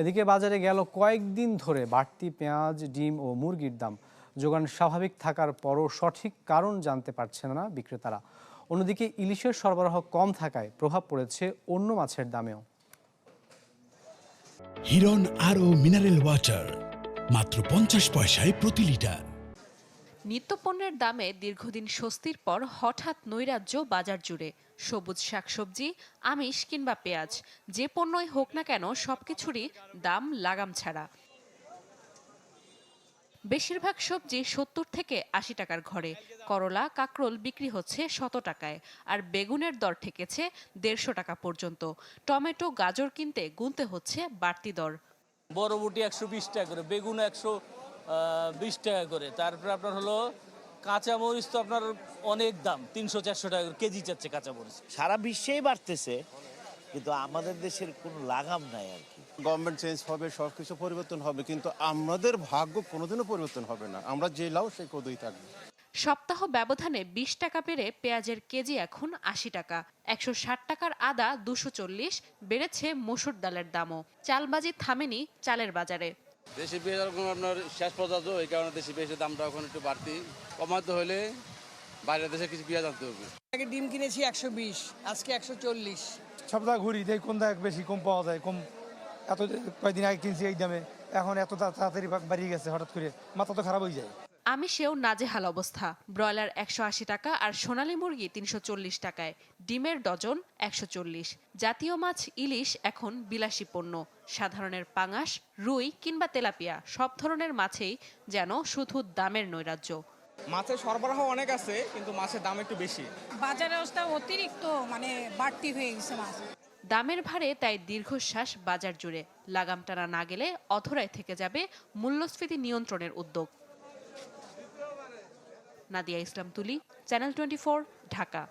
এদিকে বাজারে গেল কয়েকদিন ধরে বাড়তি পেঁয়াজ, ডিম ও মুরগির দাম। যোগান স্বাভাবিক থাকার পরও সঠিক কারণ জানতে পারছেন না বিক্রেতারা। অন্যদিকে ইলিশের সরবরাহ কম থাকায় প্রভাব পড়েছে অন্য মাছের দামেও। হিরন আরও মিনারেল ওয়াটার মাত্র 50 পয়সায় প্রতি লিটার। নিত্যপণ্যের দামে দীর্ঘদিন স্বস্তির পর হঠাৎ নৈরাজ্য বাজার জুড়ে। সবুজ শাকসবজি, আমিষ কিংবা পেঁয়াজ, যে পণ্যই হোক না কেন সবকিছুরই দাম লাগাম ছাড়া। বেশিরভাগ সবজি 70 থেকে 80 টাকার ঘরে। করলা, কাঁকরোল বিক্রি হচ্ছে 100 টাকায়, আর বেগুনের দর ঠেকেছে 150 টাকা পর্যন্ত। টমেটো, গাজর কিনতে গুনতে হচ্ছে বাড়তি দর। বরবটি 120 টাকা করে, বেগুন 120 টাকা করে, তারপরে আপনার হলো কাঁচামরিচ তো আপনার অনেক দাম, 300-400 টাকা করে কেজি যাচ্ছে কাঁচামরিচ। সারা বিশ্বেই বাড়তেছে, কিন্তু আমাদের দেশের কোনো লাগাম নাই আর কি। গভর্নমেন্ট চেঞ্জ হবে, সবকিছু পরিবর্তন হবে, কিন্তু আমাদের ভাগ্য কোনোদিনও পরিবর্তন হবে না। আমরা যে লাও সেই কদই থাকবে। সপ্তাহ ব্যবধানে 20 টাকা বেড়ে পেঁয়াজের কেজি এখন 80 টাকা। 160 টাকার আদা 240, বেড়েছে মসুর ডালের দামও। চালবাজি থামেনি চালের বাজারে। দেশি পেঁয়াজ এখন আপনার শেষ পর্যন্ত, এই কারণে দেশি পেঁয়াজের দামটা এখন একটু বাড়তি। কমাতে হলে বাইরের দেশে কিছু পেঁয়াজ আনতে হবে। আগে ডিম কিনেছি 120, আজকে 140। সপ্তাহ ঘুরি দেখ কোন দাগ বেশি কম পাওয়া যায়। কম এত কয়েকদিন আগে কিনছি এই দামে, এখন এত তাড়াতাড়ি বাড়িয়ে গেছে হঠাৎ করে, মাথা তো খারাপ হয়ে যায়। আমিষেও নাজেহাল অবস্থা। ব্রয়লার 180 টাকা আর সোনালী মুরগি 340 টাকায়। ডিমের ডজন 140। জাতীয় মাছ ইলিশ এখন বিলাসী পণ্য। সাধারণের পাঙাশ, রুই কিংবা তেলাপিয়া সব ধরনের মাছেই যেন শুধু দামের নৈরাজ্য। মাছের সরবরাহ অনেক আছে, কিন্তু মাছের দাম একটু বেশি। বাজারে অবস্থা অতিরিক্ত বাড়তি হয়ে গেছে মাছ। দামের ভারে তাই দীর্ঘশ্বাস বাজার জুড়ে। লাগাম টানা না গেলে অধরায় থেকে যাবে মূল্যস্ফীতি নিয়ন্ত্রণের উদ্যোগ। নাদিয়া ইসলাম তুলি, চ্যানেল 24, ঢাকা।